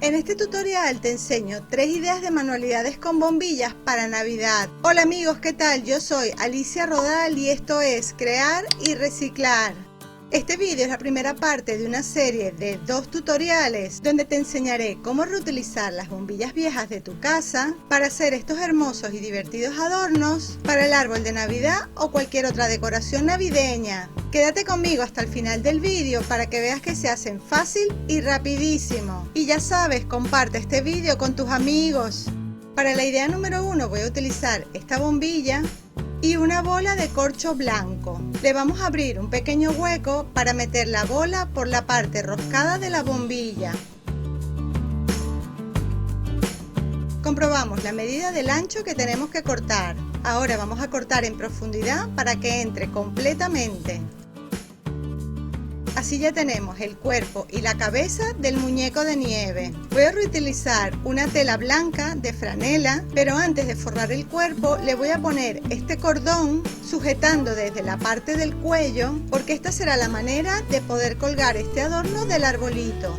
En este tutorial te enseño 3 ideas de manualidades con bombillas para Navidad. Hola amigos, ¿qué tal? Yo soy Alicia Rodal y esto es Crear y Reciclar. Este vídeo es la primera parte de una serie de 2 tutoriales donde te enseñaré cómo reutilizar las bombillas viejas de tu casa para hacer estos hermosos y divertidos adornos para el árbol de Navidad o cualquier otra decoración navideña. Quédate conmigo hasta el final del vídeo para que veas que se hacen fácil y rapidísimo. Y ya sabes, comparte este vídeo con tus amigos. Para la idea número 1 voy a utilizar esta bombilla y una bola de corcho blanco. Le vamos a abrir un pequeño hueco para meter la bola por la parte roscada de la bombilla. Comprobamos la medida del ancho que tenemos que cortar. Ahora vamos a cortar en profundidad para que entre completamente. Así ya tenemos el cuerpo y la cabeza del muñeco de nieve. Voy a reutilizar una tela blanca de franela, pero antes de forrar el cuerpo le voy a poner este cordón sujetando desde la parte del cuello, porque esta será la manera de poder colgar este adorno del arbolito.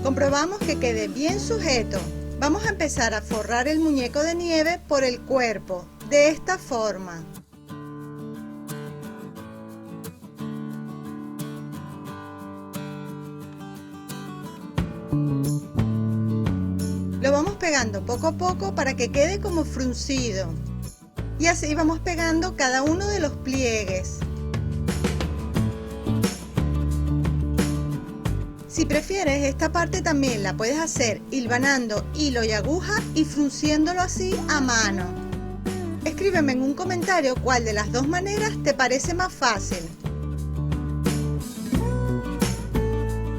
Comprobamos que quede bien sujeto. Vamos a empezar a forrar el muñeco de nieve por el cuerpo, de esta forma. Lo vamos pegando poco a poco para que quede como fruncido. Y así vamos pegando cada uno de los pliegues. Si prefieres, esta parte también la puedes hacer hilvanando hilo y aguja y frunciéndolo así a mano. Escríbeme en un comentario cuál de las dos maneras te parece más fácil.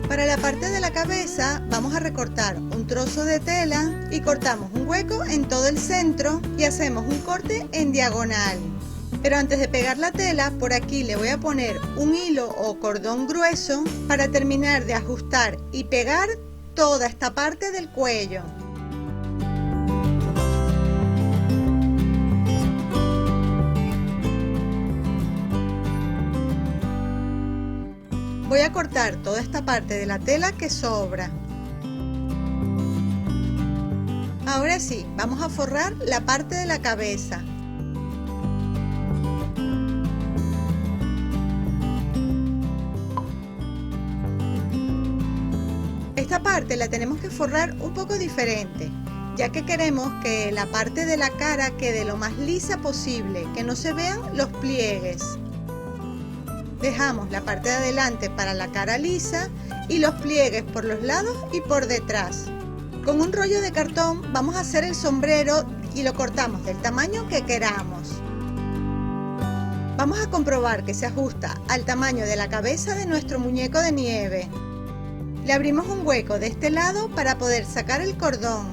Para la parte de la cabeza vamos a recortar un trozo de tela y cortamos un hueco en todo el centro y hacemos un corte en diagonal. Pero antes de pegar la tela, por aquí le voy a poner un hilo o cordón grueso para terminar de ajustar y pegar toda esta parte del cuello. Voy a cortar toda esta parte de la tela que sobra. Ahora sí, vamos a forrar la parte de la cabeza. Esta parte la tenemos que forrar un poco diferente, ya que queremos que la parte de la cara quede lo más lisa posible, que no se vean los pliegues. Dejamos la parte de adelante para la cara lisa y los pliegues por los lados y por detrás. Con un rollo de cartón vamos a hacer el sombrero y lo cortamos del tamaño que queramos. Vamos a comprobar que se ajusta al tamaño de la cabeza de nuestro muñeco de nieve. Le abrimos un hueco de este lado para poder sacar el cordón.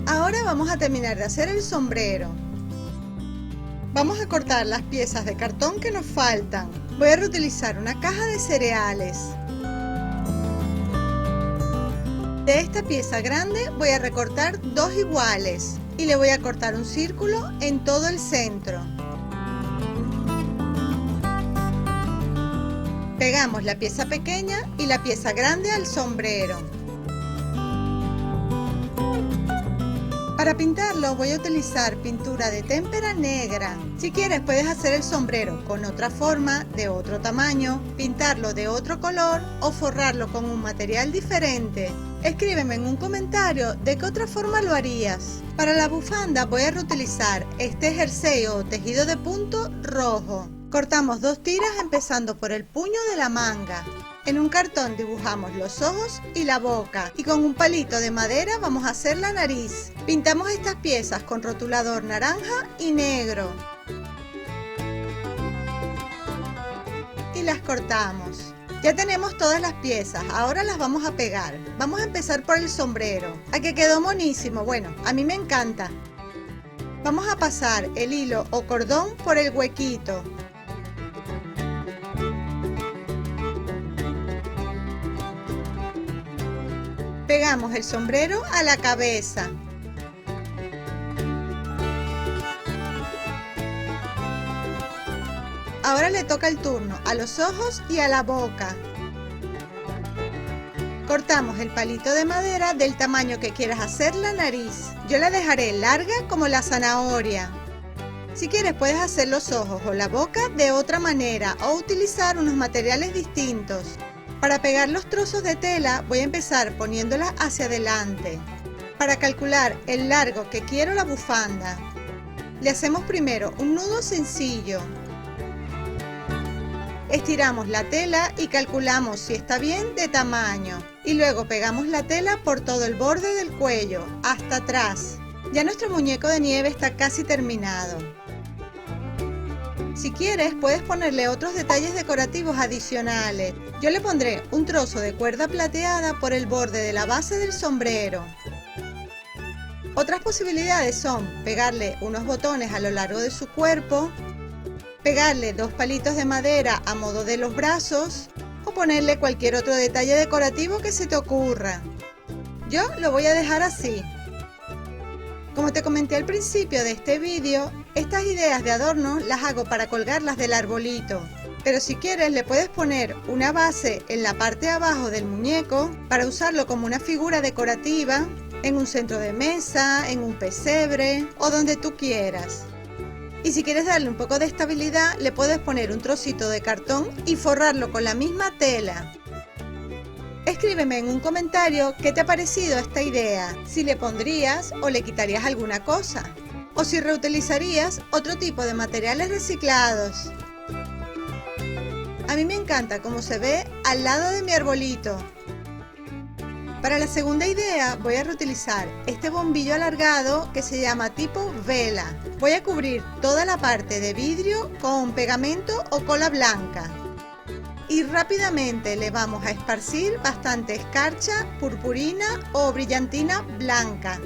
Ahora vamos a terminar de hacer el sombrero. Vamos a cortar las piezas de cartón que nos faltan. Voy a reutilizar una caja de cereales. De esta pieza grande voy a recortar 2 iguales y le voy a cortar un círculo en todo el centro. Pegamos la pieza pequeña y la pieza grande al sombrero. Para pintarlo voy a utilizar pintura de témpera negra. Si quieres puedes hacer el sombrero con otra forma, de otro tamaño, pintarlo de otro color o forrarlo con un material diferente. Escríbeme en un comentario de qué otra forma lo harías. Para la bufanda voy a reutilizar este jersey o tejido de punto rojo. Cortamos 2 tiras empezando por el puño de la manga. En un cartón dibujamos los ojos y la boca y con un palito de madera vamos a hacer la nariz. Pintamos estas piezas con rotulador naranja y negro. Y las cortamos. Ya tenemos todas las piezas, ahora las vamos a pegar. Vamos a empezar por el sombrero. ¿A que quedó monísimo? Bueno, a mí me encanta. Vamos a pasar el hilo o cordón por el huequito. Pegamos el sombrero a la cabeza. Ahora le toca el turno a los ojos y a la boca. Cortamos el palito de madera del tamaño que quieras hacer la nariz. Yo la dejaré larga como la zanahoria. Si quieres puedes hacer los ojos o la boca de otra manera o utilizar unos materiales distintos. Para pegar los trozos de tela voy a empezar poniéndolas hacia adelante. Para calcular el largo que quiero la bufanda, le hacemos primero un nudo sencillo. Estiramos la tela y calculamos si está bien de tamaño. Y luego pegamos la tela por todo el borde del cuello, hasta atrás. Ya nuestro muñeco de nieve está casi terminado. Si quieres puedes ponerle otros detalles decorativos adicionales. Yo le pondré un trozo de cuerda plateada por el borde de la base del sombrero. Otras posibilidades son pegarle unos botones a lo largo de su cuerpo, pegarle dos palitos de madera a modo de los brazos o ponerle cualquier otro detalle decorativo que se te ocurra. Yo lo voy a dejar así. Como te comenté al principio de este vídeo, estas ideas de adorno las hago para colgarlas del arbolito. Pero si quieres le puedes poner una base en la parte de abajo del muñeco para usarlo como una figura decorativa en un centro de mesa, en un pesebre o donde tú quieras. Y si quieres darle un poco de estabilidad le puedes poner un trocito de cartón y forrarlo con la misma tela. Escríbeme en un comentario qué te ha parecido esta idea, si le pondrías o le quitarías alguna cosa, o si reutilizarías otro tipo de materiales reciclados. A mí me encanta cómo se ve al lado de mi arbolito. Para la segunda idea voy a reutilizar este bombillo alargado que se llama tipo vela. Voy a cubrir toda la parte de vidrio con pegamento o cola blanca. Y rápidamente le vamos a esparcir bastante escarcha, purpurina o brillantina blanca.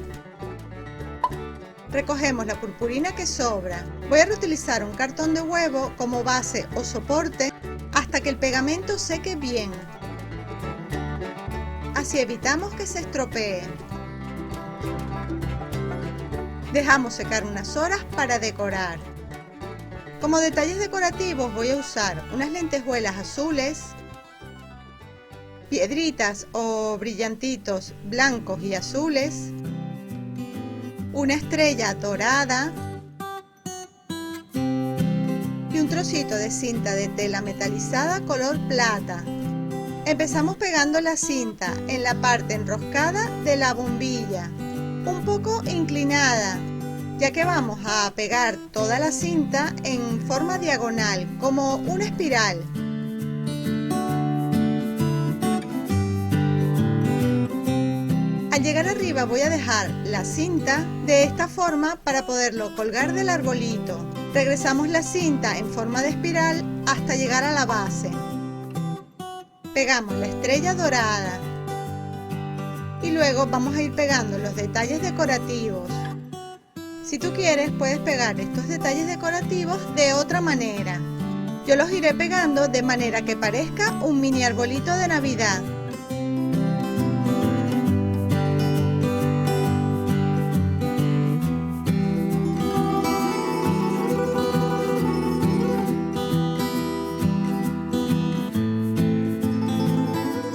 Recogemos la purpurina que sobra. Voy a reutilizar un cartón de huevo como base o soporte hasta que el pegamento seque bien. Así evitamos que se estropee. Dejamos secar unas horas para decorar. Como detalles decorativos voy a usar unas lentejuelas azules, piedritas o brillantitos blancos y azules, una estrella dorada y un trocito de cinta de tela metalizada color plata. Empezamos pegando la cinta en la parte enroscada de la bombilla, un poco inclinada, ya que vamos a pegar toda la cinta en forma diagonal, como una espiral. Al llegar arriba voy a dejar la cinta de esta forma para poderlo colgar del arbolito. Regresamos la cinta en forma de espiral hasta llegar a la base. Pegamos la estrella dorada y luego vamos a ir pegando los detalles decorativos. Si tú quieres puedes pegar estos detalles decorativos de otra manera. Yo los iré pegando de manera que parezca un mini arbolito de Navidad.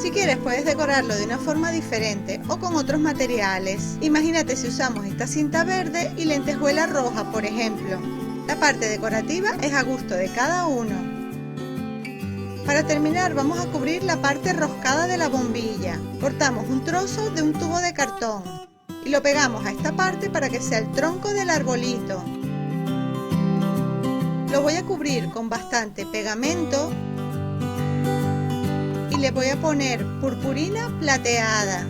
Si quieres puedes decorarlo de una forma diferente o con otros materiales. Imagínate si usamos esta cinta verde y lentejuela roja, por ejemplo. La parte decorativa es a gusto de cada uno. Para terminar vamos a cubrir la parte roscada de la bombilla. Cortamos un trozo de un tubo de cartón y lo pegamos a esta parte para que sea el tronco del arbolito. Lo voy a cubrir con bastante pegamento y le voy a poner purpurina plateada.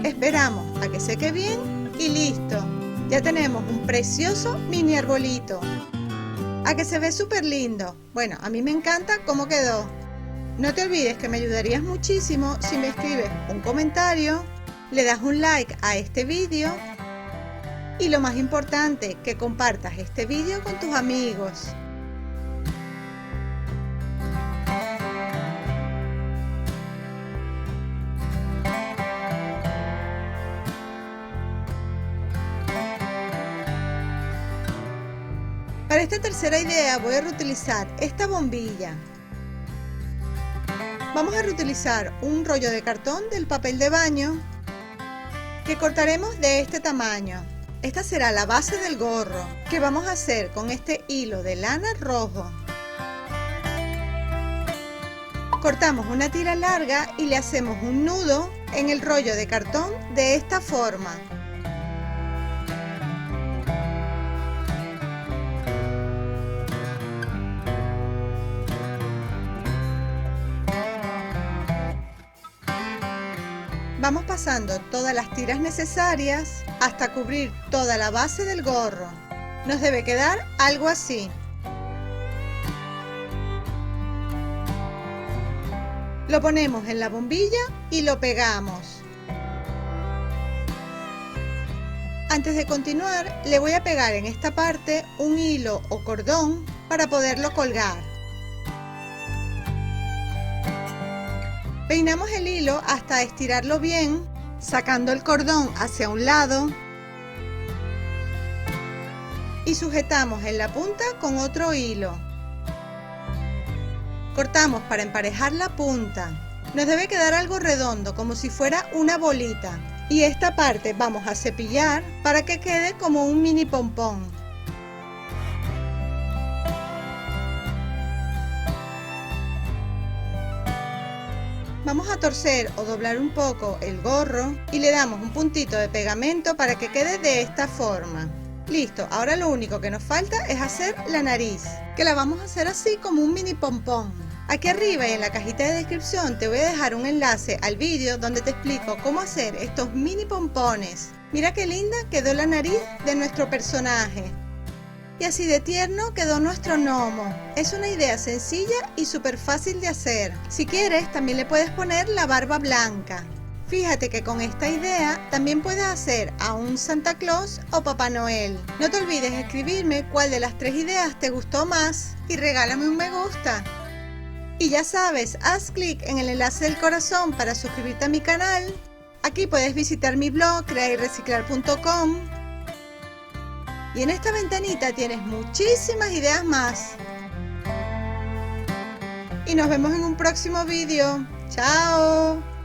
Esperamos a que seque bien y listo. Ya tenemos un precioso mini arbolito. ¿A que se ve súper lindo? Bueno, a mí me encanta cómo quedó. No te olvides que me ayudarías muchísimo si me escribes un comentario, le das un like a este vídeo y lo más importante, que compartas este vídeo con tus amigos. Para esta tercera idea voy a reutilizar esta bombilla. Vamos a reutilizar un rollo de cartón del papel de baño que cortaremos de este tamaño. Esta será la base del gorro que vamos a hacer con este hilo de lana rojo. Cortamos una tira larga y le hacemos un nudo en el rollo de cartón de esta forma. Vamos pasando todas las tiras necesarias hasta cubrir toda la base del gorro. Nos debe quedar algo así. Lo ponemos en la bombilla y lo pegamos. Antes de continuar, le voy a pegar en esta parte un hilo o cordón para poderlo colgar. Peinamos el hilo hasta estirarlo bien, sacando el cordón hacia un lado y sujetamos en la punta con otro hilo. Cortamos para emparejar la punta. Nos debe quedar algo redondo, como si fuera una bolita. Y esta parte vamos a cepillar para que quede como un mini pompón. Vamos a torcer o doblar un poco el gorro y le damos un puntito de pegamento para que quede de esta forma. Listo, ahora lo único que nos falta es hacer la nariz, que la vamos a hacer así como un mini pompón. Aquí arriba y en la cajita de descripción te voy a dejar un enlace al vídeo donde te explico cómo hacer estos mini pompones. Mira qué linda quedó la nariz de nuestro personaje. Y así de tierno quedó nuestro gnomo. Es una idea sencilla y súper fácil de hacer. Si quieres, también le puedes poner la barba blanca. Fíjate que con esta idea también puedes hacer a un Santa Claus o Papá Noel. No te olvides escribirme cuál de las tres ideas te gustó más y regálame un me gusta. Y ya sabes, haz clic en el enlace del corazón para suscribirte a mi canal. Aquí puedes visitar mi blog crearirreciclar.com. Y en esta ventanita tienes muchísimas ideas más. Y nos vemos en un próximo vídeo. ¡Chao!